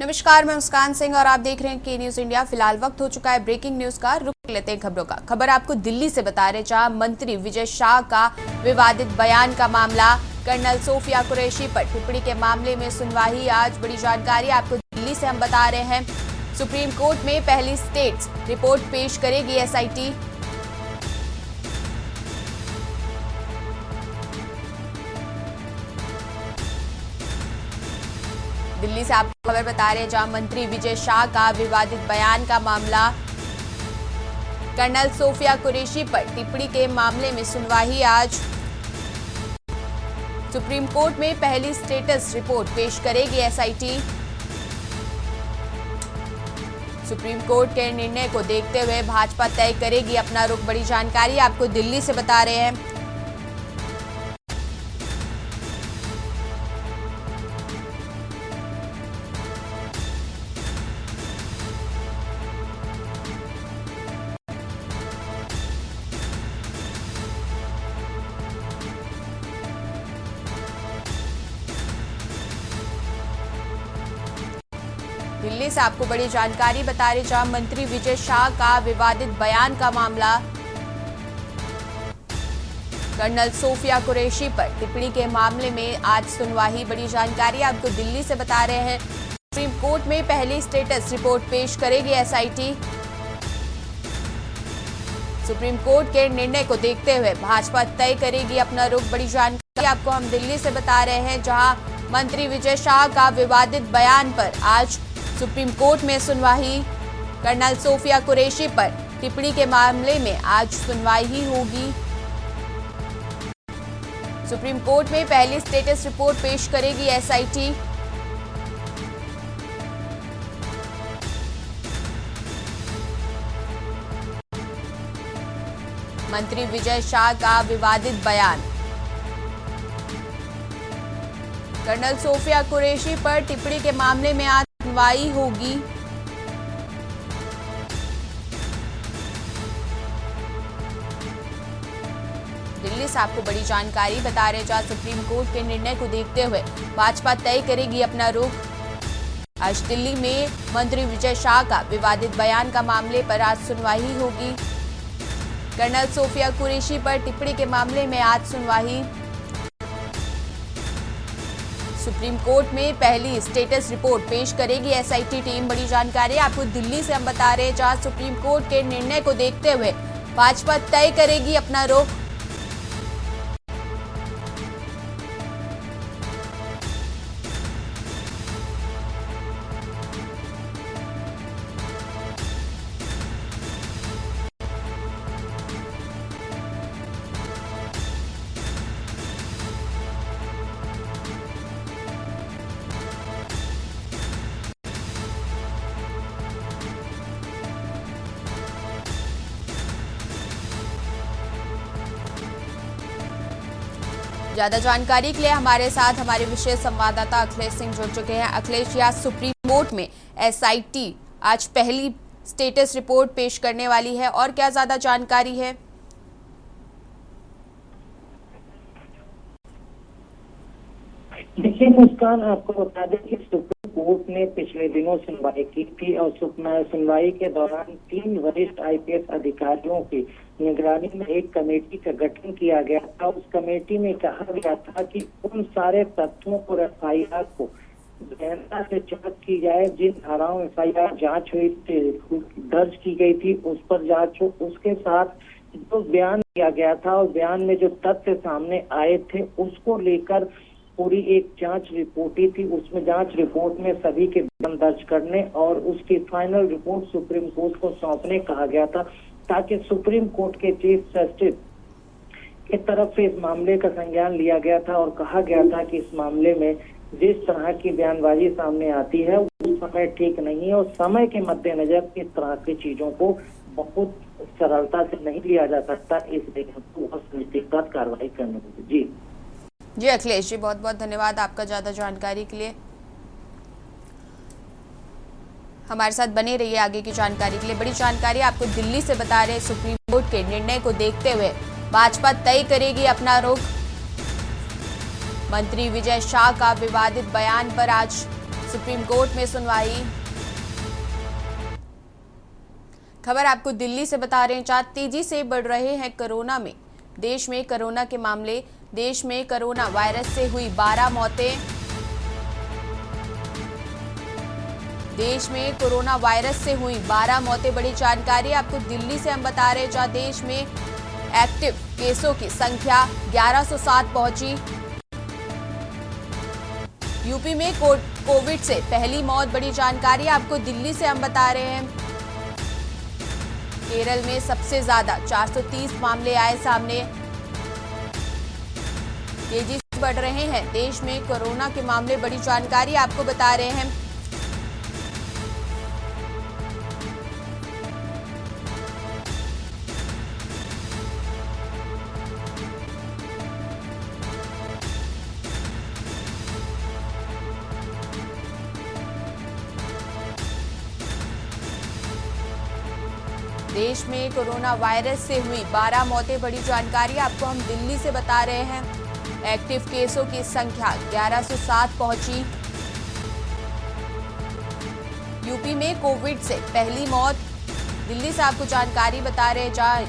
नमस्कार, मैं मुस्कान सिंह और आप देख रहे हैं के न्यूज इंडिया। फिलहाल वक्त हो चुका है ब्रेकिंग न्यूज का। रुक लेते हैं खबरों का। खबर आपको दिल्ली से बता रहे, जहां मंत्री विजय शाह का विवादित बयान का मामला, कर्नल सोफिया कुरैशी पर टिप्पणी के मामले में सुनवाई आज। बड़ी जानकारी आपको दिल्ली से हम बता रहे हैं। सुप्रीम कोर्ट में पहली स्टेट्स रिपोर्ट पेश करेगी एसआईटी। दिल्ली से आपको खबर बता रहे हैं, जहां मंत्री विजय शाह का विवादित बयान का मामला, कर्नल सोफिया कुरैशी पर टिप्पणी के मामले में सुनवाई आज। सुप्रीम कोर्ट में पहली स्टेटस रिपोर्ट पेश करेगी एसआईटी। सुप्रीम कोर्ट के निर्णय को देखते हुए भाजपा तय करेगी अपना रुख। बड़ी जानकारी आपको दिल्ली से बता रहे हैं। दिल्ली से आपको बड़ी जानकारी बता रहे, जहां मंत्री विजय शाह का विवादित बयान का मामला, कर्नल सोफिया कुरैशी पर टिप्पणी के मामले में आज सुनवाई। बड़ी जानकारी आपको दिल्ली से बता रहे हैं। सुप्रीम कोर्ट में पहली स्टेटस रिपोर्ट पेश करेगी एसआईटी। सुप्रीम कोर्ट के निर्णय को देखते हुए भाजपा तय करेगी अपना रुख। बड़ी जानकारी आपको हम दिल्ली से बता रहे हैं, जहां मंत्री विजय शाह का विवादित बयान पर आज सुप्रीम कोर्ट में सुनवाई। कर्नल सोफिया कुरैशी पर टिप्पणी के मामले में आज सुनवाई होगी। सुप्रीम कोर्ट में पहली स्टेटस रिपोर्ट पेश करेगी एसआईटी। मंत्री विजय शाह का विवादित बयान, कर्नल सोफिया कुरैशी पर टिप्पणी के मामले में आज सुनवाई होगी। दिल्ली से आपको बड़ी जानकारी बता रहे, जहां सुप्रीम कोर्ट के निर्णय को देखते हुए भाजपा तय करेगी अपना रुख। आज दिल्ली में मंत्री विजय शाह का विवादित बयान का मामले पर आज सुनवाई होगी। कर्नल सोफिया कुरैशी पर टिप्पणी के मामले में आज सुनवाई। सुप्रीम कोर्ट में पहली स्टेटस रिपोर्ट पेश करेगी एसआईटी टीम। बड़ी जानकारी आपको दिल्ली से हम बता रहे हैं, जहां सुप्रीम कोर्ट के निर्णय को देखते हुए भाजपा तय करेगी अपना रुख। ज्यादा जानकारी के लिए हमारे साथ हमारे विशेष संवाददाता अखिलेश सिंह जुड़ चुके हैं। अखिलेश, या सुप्रीम कोर्ट में एसआईटी आज पहली स्टेटस रिपोर्ट पेश करने वाली है, और क्या ज्यादा जानकारी है? देखिए मुस्कान, आपको बता दें कि सुप्रीम कोर्ट ने पिछले दिनों सुनवाई की थी और सुनवाई के दौरान 3 वरिष्ठ आईपीएस अधिकारियों की निगरानी में एक कमेटी का गठन किया गया था। उस कमेटी में कहा गया था कि उन सारे तथ्यों पर एफआईआर को गहनता से जांच की जाए, जिन धाराओं में एफआईआर जांच हुई दर्ज की गई थी उस पर जांच हो। उसके साथ जो बयान दिया गया था और बयान में जो तथ्य सामने आए थे उसको लेकर पूरी एक जांच रिपोर्ट ही थी। उसमें जांच रिपोर्ट में सभी के बयान दर्ज करने और उसकी फाइनल रिपोर्ट सुप्रीम कोर्ट को सौंपने कहा गया था, ताकि सुप्रीम कोर्ट के चीफ जस्टिस की तरफ से इस मामले का संज्ञान लिया गया था और कहा गया था कि इस मामले में जिस तरह की बयानबाजी सामने आती है उस समय ठीक नहीं है और समय के मद्देनजर इस तरह की चीजों को बहुत सरलता से नहीं लिया जा सकता, इसलिए बहुत समुचित कार्रवाई करनी होगी। जी अखिलेश जी, बहुत बहुत धन्यवाद आपका ज्यादा जानकारी के लिए। हमारे साथ बने रहिए आगे की जानकारी के लिए। बड़ी जानकारी आपको दिल्ली से बता रहे, सुप्रीम कोर्ट के निर्णय को देखते हुए भाजपा तय करेगी अपना रुख। मंत्री विजय शाह का विवादित बयान पर आज सुप्रीम कोर्ट में सुनवाई। खबर आपको दिल्ली से बता रहे हैं, जहां तेजी से बढ़ रहे हैं कोरोना में देश में कोरोना के मामले। देश में कोरोना वायरस से हुई 12 मौतें। देश में कोरोना वायरस से हुई 12 मौतें। बड़ी जानकारी आपको दिल्ली से हम बता रहे हैं, जहां देश में एक्टिव केसों की संख्या 1107 पहुंची। यूपी में कोविड से पहली मौत। बड़ी जानकारी आपको दिल्ली से हम बता रहे हैं। केरल में सबसे ज्यादा 430 मामले आए सामने। तेजी से बढ़ रहे हैं देश में कोरोना के मामले। बड़ी जानकारी आपको बता रहे हैं। देश में कोरोना वायरस से हुई 12 मौतें। बड़ी जानकारी आपको हम दिल्ली से बता रहे हैं। एक्टिव केसों की संख्या 1107 पहुंची। यूपी में कोविड से पहली मौत। दिल्ली से आपको जानकारी बता रहे हैं, जहां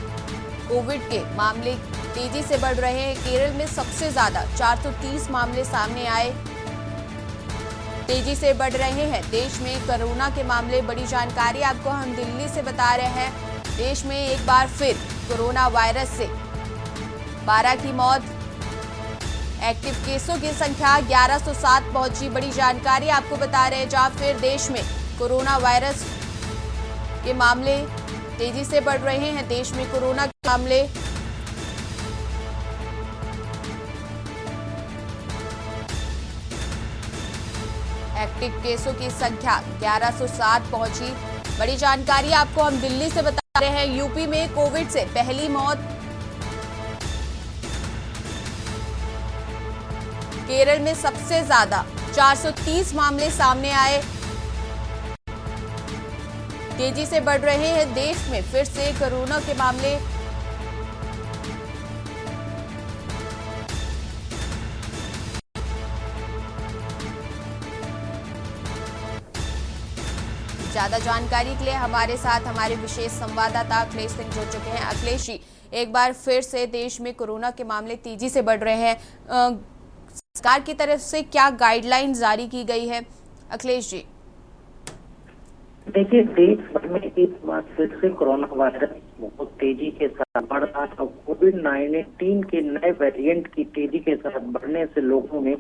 कोविड के मामले तेजी से बढ़ रहे हैं। केरल में सबसे ज्यादा 430 मामले सामने आए। तेजी से बढ़ रहे हैं देश में कोरोना के मामले। बड़ी जानकारी आपको हम दिल्ली से बता रहे हैं। देश में एक बार फिर कोरोना वायरस से 12 की मौत। एक्टिव केसों की संख्या 1107 पहुंची। बड़ी जानकारी आपको बता रहे हैं, जहां फिर देश में कोरोना वायरस के मामले तेजी से बढ़ रहे हैं। देश में कोरोना के मामले। एक्टिव केसों की संख्या 1107 पहुंची। बड़ी जानकारी आपको हम दिल्ली से बता रहे हैं। यूपी में कोविड से पहली मौत। केरल में सबसे ज्यादा 430 मामले सामने आए। तेजी से बढ़ रहे हैं देश में फिर से कोरोना के मामले। ज्यादा जानकारी के लिए हमारे साथ हमारे विशेष संवाददाता अखिलेश सिंह जुड़ चुके हैं। अखिलेश जी, एक बार फिर से देश में कोरोना के मामले तेजी से बढ़ रहे हैं। सरकार की तरफ से क्या गाइडलाइन जारी की गई है? अखिलेश जी, देखिए, देश भर में एक बार फिर से कोरोना वायरस बहुत तेजी के साथ बढ़ रहा था। कोविड-19 के नए वेरिएंट की तेजी के साथ बढ़ने से लोगों में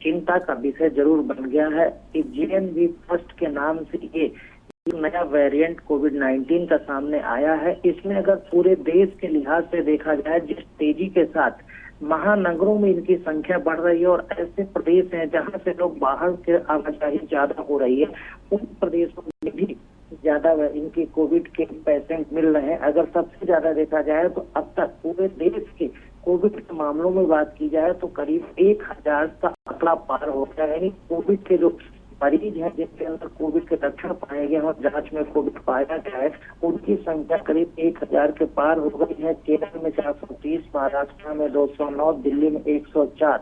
चिंता का विषय जरूर बन गया है कि JNV फर्स्ट के नाम से ये नया वेरिएंट कोविड-19 का सामने आया है। इसमें अगर पूरे देश के लिहाज से देखा जाए, जिस तेजी के साथ महानगरों में इनकी संख्या बढ़ रही है और ऐसे प्रदेश हैं जहां से लोग बाहर के आवाजाही ज्यादा हो रही है, उन प्रदेशों में भी ज्यादा इनके कोविड के पेशेंट मिल रहे हैं। अगर सबसे ज्यादा देखा जाए तो अब तक पूरे देश के कोविड के मामलों में बात की जाए तो करीब 1000 का आंकड़ा पार हो गया। यानी कोविड के जो मरीज हैं जिनके अंदर कोविड के लक्षण पाए गए और जांच में कोविड पाया गया है, उनकी संख्या करीब 1000 के पार हो गई है। केरल में 430, महाराष्ट्र में 209, दिल्ली में 104।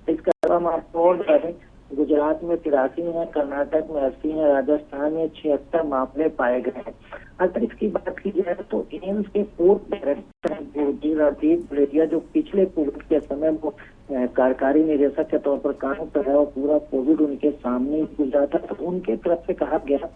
इसके अलावा हम आपको और करें, गुजरात में 83 है, कर्नाटक में 80 है, राजस्थान में 76 मामले पाए गए हैं। अगर इसकी बात की जाए तो एम्स के पूर्व डायरेक्टर राजीव गुलेरिया, जो पिछले कोविड के समय वो कार्यकारी निदेशक के तौर पर काम कर रहे और पूरा कोविड उनके सामने गुजरा था, तो उनके तरफ से कहा गया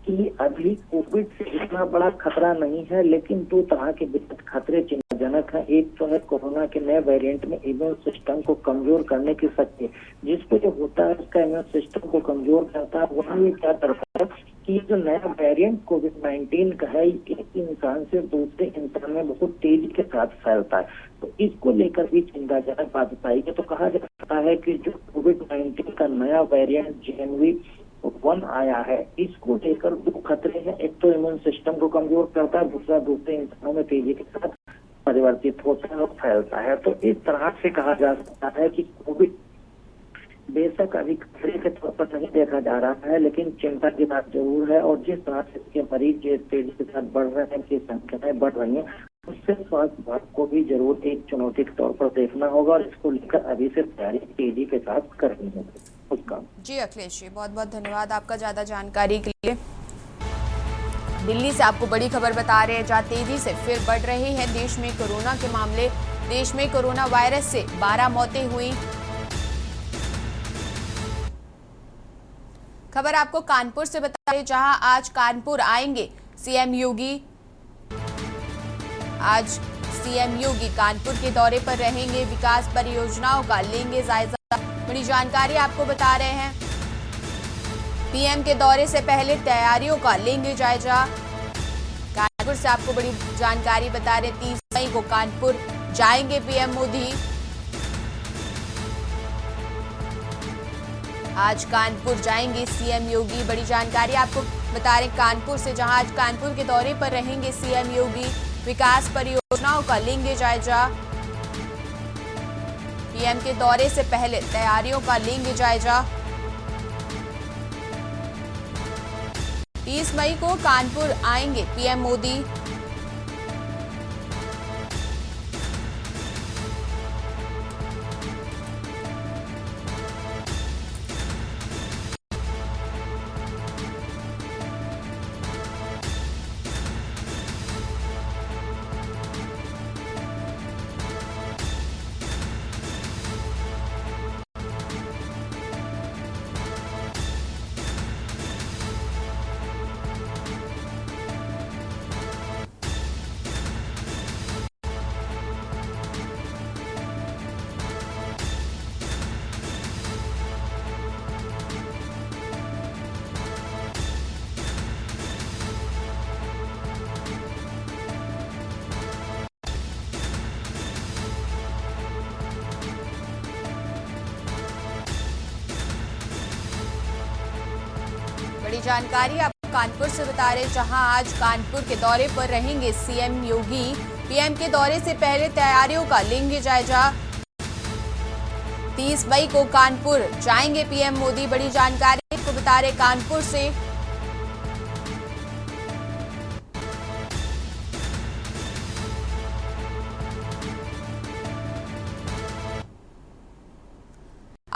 कि अभी कोविड से इतना बड़ा खतरा नहीं है, लेकिन दो तरह के बेहद खतरे चिंताजनक है। एक तो है कोरोना के नए वेरिएंट में इम्यून सिस्टम को कमजोर करने की शक्ति, जिसको जो होता है उसका इम्यून सिस्टम को कमजोर करता है। वही ये क्या करता है कि जो नया वेरिएंट कोविड-19 का है, एक इंसान से दूसरे इंसान में बहुत तेजी के साथ फैलता है। तो इसको लेकर भी चिंताजनक बात बताई गई। तो कहा जा सकता है कि जो कोविड-19 का नया वेरिएंट JNV1 आया है, इसको लेकर दो खतरे हैं। एक तो इम्यून सिस्टम को कमजोर करता है, दूसरा दूसरे इंसानों में तेजी के साथ परिवर्तित होता है और फैलता है। तो इस तरह से कहा जा सकता है कि कोविड बेशक अभी खतरे के तौर पर नहीं देखा जा रहा है, लेकिन चिंता की बात जरूर है। और जिस तरह से इसके मरीज जिस तेजी के साथ बढ़ रहे हैं, इनकी संख्याएं बढ़ रही हैं, उससे स्वास्थ्य विभाग को भी जरूर एक चुनौती के तौर पर देखना होगा और इसको लेकर अभी से तैयारी तेजी के साथ करनी होगी। उसका। जी अखिलेश जी, बहुत बहुत धन्यवाद आपका ज़्यादा जानकारी के लिए। दिल्ली से आपको बड़ी खबर बता रहे हैं, जहां तेजी से फिर बढ़ रहे हैं देश में कोरोना के मामले। देश में कोरोना वायरस से 12 मौतें हुई। खबर आपको कानपुर से बता रहे, जहां आज कानपुर आएंगे सीएम योगी। आज सीएम योगी कानपुर के दौरे पर रहेंगे, विकास परियोजनाओं का लेंगे जायजा। बड़ी जानकारी आपको बता रहे हैं, पीएम के दौरे से पहले तैयारियों का लेंगे जायजा। कानपुर से आपको बड़ी जानकारी बता रहे, 30 मई को कानपुर जाएंगे पीएम मोदी। आज कानपुर जाएंगे सीएम योगी। बड़ी जानकारी आपको बता रहे कानपुर से, जहां आज कानपुर के दौरे पर रहेंगे सीएम योगी, विकास परियोजनाओं का लेंगे जायजा। पीएम के दौरे से पहले तैयारियों का लेंगे जायजा। 30 मई को कानपुर आएंगे पीएम मोदी। बड़ी जानकारी आपको कानपुर से बता रहे, जहां आज कानपुर के दौरे पर रहेंगे सीएम योगी, पीएम के दौरे से पहले तैयारियों का लेंगे जायजा। 30 मई को कानपुर जाएंगे पीएम मोदी। बड़ी जानकारी आपको बता रहे कानपुर से।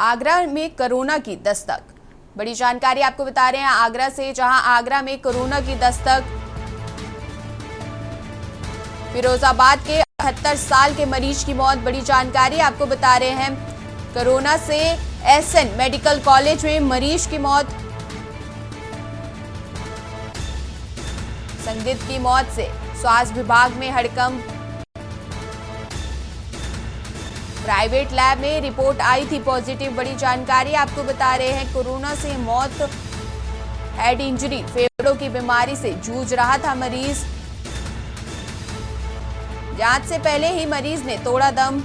आगरा में कोरोना की दस्तक। बड़ी जानकारी आपको बता रहे हैं आगरा से, जहां आगरा में कोरोना की दस्तक। फिरोजाबाद के 78 साल के मरीज की मौत। बड़ी जानकारी आपको बता रहे हैं, कोरोना से एसएन मेडिकल कॉलेज में मरीज की मौत। संदिग्ध की मौत से स्वास्थ्य विभाग में हड़कंप। प्राइवेट लैब में रिपोर्ट आई थी पॉजिटिव। बड़ी जानकारी आपको बता रहे हैं, कोरोना से मौत, हेड इंजरी, फेफड़ों की बीमारी से जूझ रहा था मरीज। जांच से पहले ही मरीज ने तोड़ा दम।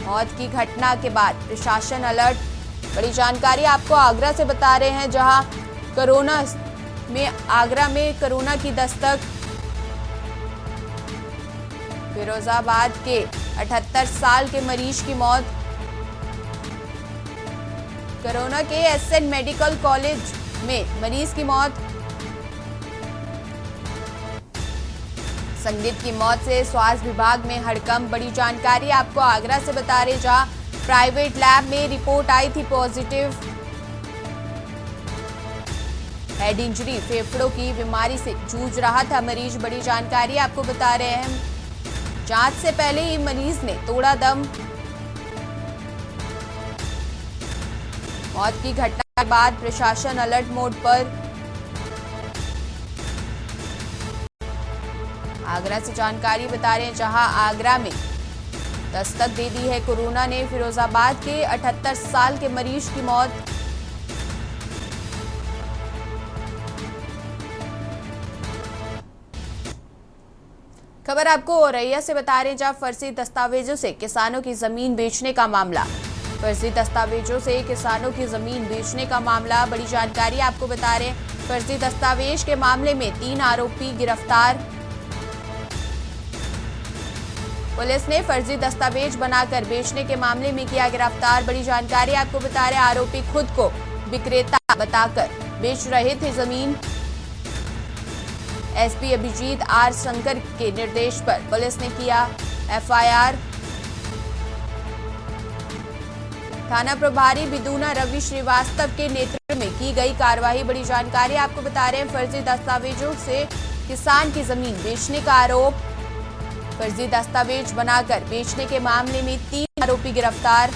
मौत की घटना के बाद प्रशासन अलर्ट। बड़ी जानकारी आपको आगरा से बता रहे हैं, जहां आगरा में कोरोना की दस्तक। फिरोजाबाद के 78 साल के मरीज की मौत। कोरोना के एसएन मेडिकल कॉलेज में मरीज की मौत। संदिग्ध की मौत से स्वास्थ्य विभाग में हड़कंप। बड़ी जानकारी आपको आगरा से बता रहे, जहां प्राइवेट लैब में रिपोर्ट आई थी पॉजिटिव। हेड इंजरी, फेफड़ों की बीमारी से जूझ रहा था मरीज। बड़ी जानकारी आपको बता रहे हैं, जांच से पहले ही मरीज ने तोड़ा दम। मौत की घटना के बाद प्रशासन अलर्ट मोड पर। आगरा से जानकारी बता रहे हैं, जहां आगरा में दस्तक दे दी है कोरोना ने। फिरोजाबाद के 78 साल के मरीज की मौत। खबर आपको औरैया से बता रहे हैं, जहां फर्जी दस्तावेजों से किसानों की जमीन बेचने का मामला। फर्जी दस्तावेजों से किसानों की जमीन बेचने का मामला। बड़ी जानकारी आपको बता रहे हैं, फर्जी दस्तावेज के मामले में 3 आरोपी गिरफ्तार। पुलिस ने फर्जी दस्तावेज बनाकर बेचने के मामले में किया गिरफ्तार। बड़ी जानकारी आपको बता रहे, आरोपी खुद को विक्रेता बताकर बेच रहे थे जमीन। एसपी अभिजीत आर शंकर के निर्देश पर पुलिस ने किया एफआईआर। थाना प्रभारी बिदूना रवि श्रीवास्तव के नेतृत्व में की गई कार्रवाई। बड़ी जानकारी आपको बता रहे हैं, फर्जी दस्तावेजों से किसान की जमीन बेचने का आरोप। फर्जी दस्तावेज बनाकर बेचने के मामले में 3 आरोपी गिरफ्तार।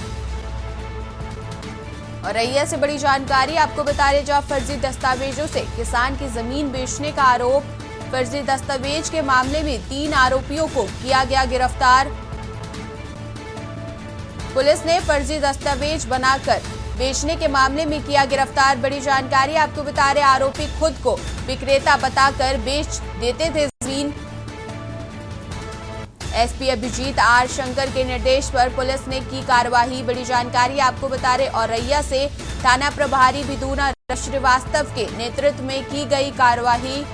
और रैया से बड़ी जानकारी आपको बता रहे, जहां फर्जी दस्तावेजों से किसान की जमीन बेचने का आरोप। फर्जी दस्तावेज के मामले में 3 आरोपियों को किया गया गिरफ्तार। पुलिस ने फर्जी दस्तावेज बनाकर बेचने के मामले में किया गिरफ्तार। बड़ी जानकारी आपको बता रहे, आरोपी खुद को विक्रेता बताकर बेच देते थे जमीन। एसपी अभिजीत आर शंकर के निर्देश पर पुलिस ने की कार्रवाई। बड़ी जानकारी आपको बता रहे, और रैया से थाना प्रभारी बिदूना श्रीवास्तव के नेतृत्व में की गई कार्रवाई।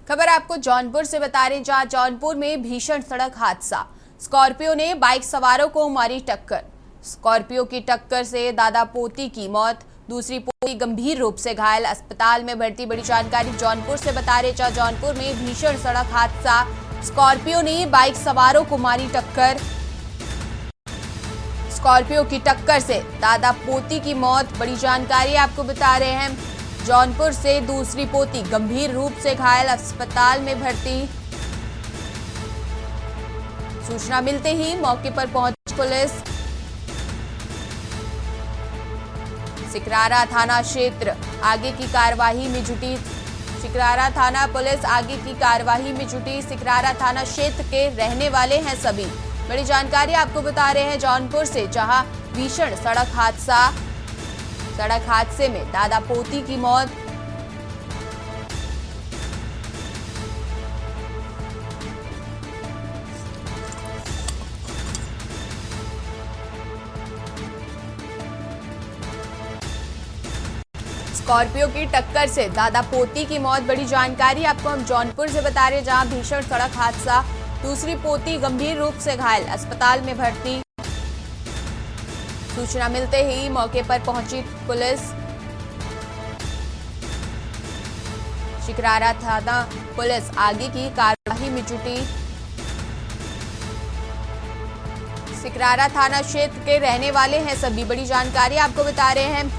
खबर आपको जौनपुर से बता रहे, जहां जौनपुर में भीषण सड़क हादसा। स्कॉर्पियो ने बाइक सवारों को मारी टक्कर। स्कॉर्पियो की टक्कर से दादा पोती की मौत, दूसरी पोती गंभीर रूप से घायल, अस्पताल में भर्ती। बड़ी जानकारी जौनपुर से बता रहे, जहां जौनपुर में भीषण सड़क हादसा। स्कॉर्पियो ने बाइक सवारों को मारी टक्कर। स्कॉर्पियो की टक्कर से दादा पोती की मौत। बड़ी जानकारी आपको बता रहे हैं, जौनपुर से दूसरी पोती गंभीर रूप से घायल, अस्पताल में भर्ती। सूचना मिलते ही मौके पर पहुंची पुलिस। सिकरारा थाना क्षेत्र आगे की कार्यवाही में जुटी। सिकरारा थाना पुलिस आगे की कार्यवाही में जुटी। सिकरारा थाना क्षेत्र के रहने वाले हैं सभी। बड़ी जानकारी आपको बता रहे हैं जौनपुर से, जहां भीषण सड़क हादसा। सड़क हादसे में दादा पोती की मौत। स्कॉर्पियो की टक्कर से दादा पोती की मौत। बड़ी जानकारी आपको हम जौनपुर से बता रहे हैं, जहां भीषण सड़क हादसा, दूसरी पोती गंभीर रूप से घायल, अस्पताल में भर्ती। सूचना मिलते ही मौके पर पहुंची पुलिस। शिकरारा थाना पुलिस आगे की कार्यवाही में जुटी। सिकरारा थाना क्षेत्र के रहने वाले हैं सभी। बड़ी जानकारी आपको बता रहे हैं,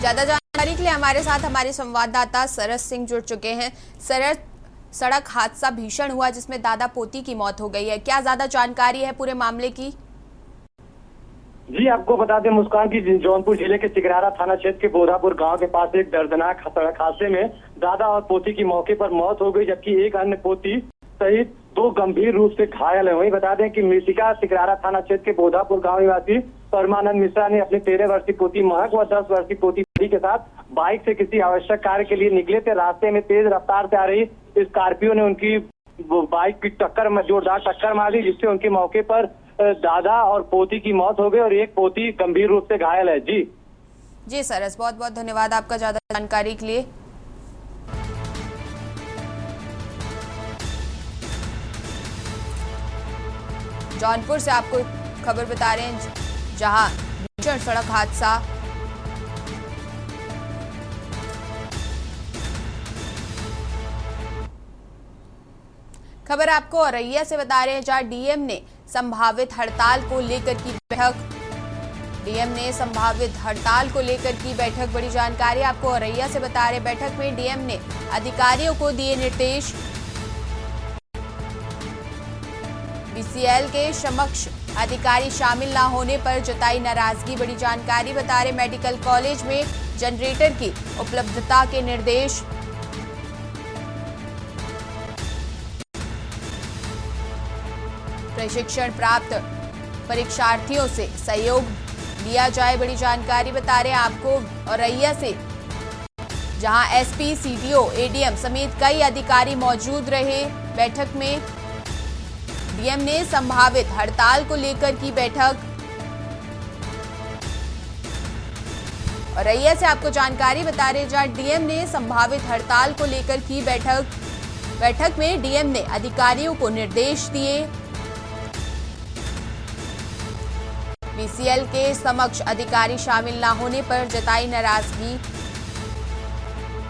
ज्यादा जानकारी के लिए हमारे साथ हमारे संवाददाता सरस सिंह जुड़ चुके हैं। सरस, सड़क हादसा भीषण हुआ जिसमें दादा पोती की मौत हो गई है, क्या ज्यादा जानकारी है पूरे मामले की? जी आपको बता दें मुस्कान की, जौनपुर जिले के सिकरारा थाना क्षेत्र के बोधापुर गांव के पास एक दर्दनाक सड़क हादसे में दादा और पोती की मौके पर मौत हो गई, जबकि एक अन्य पोती सहित 2 गंभीर रूप से घायल है। वहीं बता दें कि मृतिका सिकरारा थाना क्षेत्र के बोधापुर गांव निवासी परमानंद मिश्रा ने अपनी 13 वर्षीय पोती महक व 10 वर्षीय पोती के साथ बाइक से किसी आवश्यक कार्य के लिए निकले थे। रास्ते में तेज रफ्तार से आ रही स्कॉर्पियो ने उनकी बाइक की टक्कर में जोरदार टक्कर मार दी, जिससे उनके मौके पर दादा और पोती की मौत हो गई और एक पोती गंभीर रूप से घायल है। जी सरस, बहुत बहुत धन्यवाद आपका ज्यादा जानकारी के लिए। जौनपुर से आपको खबर बता रहे हैं, जहां भीषण सड़क हादसा। खबर आपको औरैया से बता रहे हैं, जहां डीएम ने संभावित हड़ताल को लेकर की बैठक। डीएम ने संभावित हड़ताल को लेकर की बैठक। बड़ी जानकारी आपको औरैया से बता रहे, बैठक में डीएम ने अधिकारियों को दिए निर्देश। बीसीएल के समक्ष अधिकारी शामिल न होने पर जताई नाराजगी। बड़ी जानकारी बता रहे मेडिकल कॉलेज में जनरेटर की उपलब्धता के निर्देश। प्रशिक्षण प्राप्त परीक्षार्थियों से सहयोग लिया जाए। बड़ी जानकारी बता रहे हैं आपको औरैया से, जहां एसपी, सीडीओ, एडीएम समेत कई अधिकारी मौजूद रहे। बैठक में डीएम ने संभावित हड़ताल को लेकर की बैठक। औरैया से आपको जानकारी बता रहे, जहां डीएम ने संभावित हड़ताल को लेकर की बैठक। बैठक में डीएम ने अधिकारियों को निर्देश दिए। बीसीएल के समक्ष अधिकारी शामिल न होने पर जताई नाराजगी।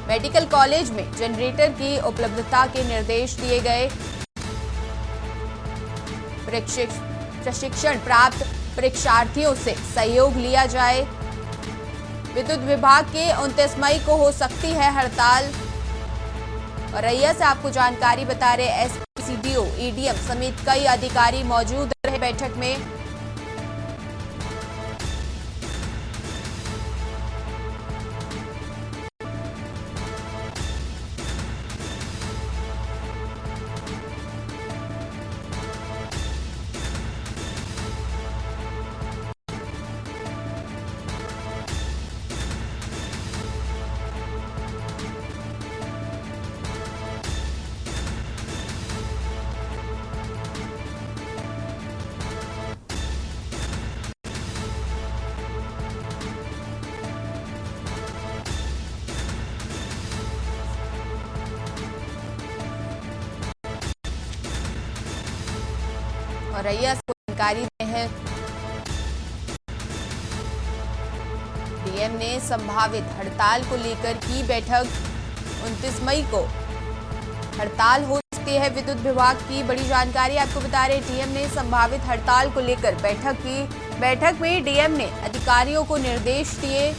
मेडिकल कॉलेज में जनरेटर की उपलब्धता के निर्देश दिए गए। प्रशिक्षण प्राप्त परीक्षार्थियों से सहयोग लिया जाए। विद्युत विभाग के 29 मई को हो सकती है हड़ताल। औरैया से आपको जानकारी बता रहे एसपी, सीडीओ, एडीएम समेत कई अधिकारी मौजूद रहे बैठक में। औरैया से जानकारी दी है, डीएम ने संभावित हड़ताल को लेकर की बैठक। 29 मई को हड़ताल हो सकती है विद्युत विभाग की। बड़ी जानकारी आपको बता रहे, डीएम ने संभावित हड़ताल को लेकर बैठक की। बैठक में डीएम ने अधिकारियों को निर्देश दिए।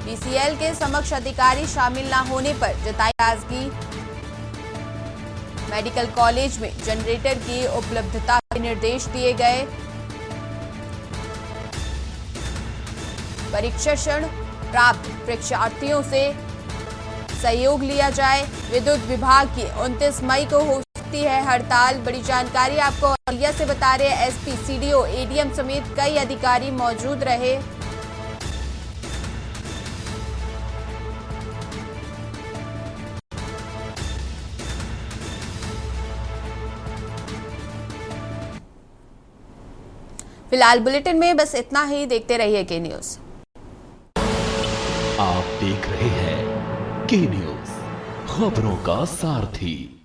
बीसीएल के समक्ष अधिकारी शामिल न होने पर जताई नाराजगी। मेडिकल कॉलेज में जनरेटर की उपलब्धता के निर्देश दिए गए। प्रशिक्षण प्राप्त परीक्षार्थियों से सहयोग लिया जाए। विद्युत विभाग की 29 मई को हो सकती है हड़ताल। बड़ी जानकारी आपको औरैया से बता रहे हैं एसपी, सीडीओ, एडीएम समेत कई अधिकारी मौजूद रहे। फिलहाल बुलेटिन में बस इतना ही। देखते रहिए के न्यूज़। आप देख रहे हैं के न्यूज़, खबरों का सारथी।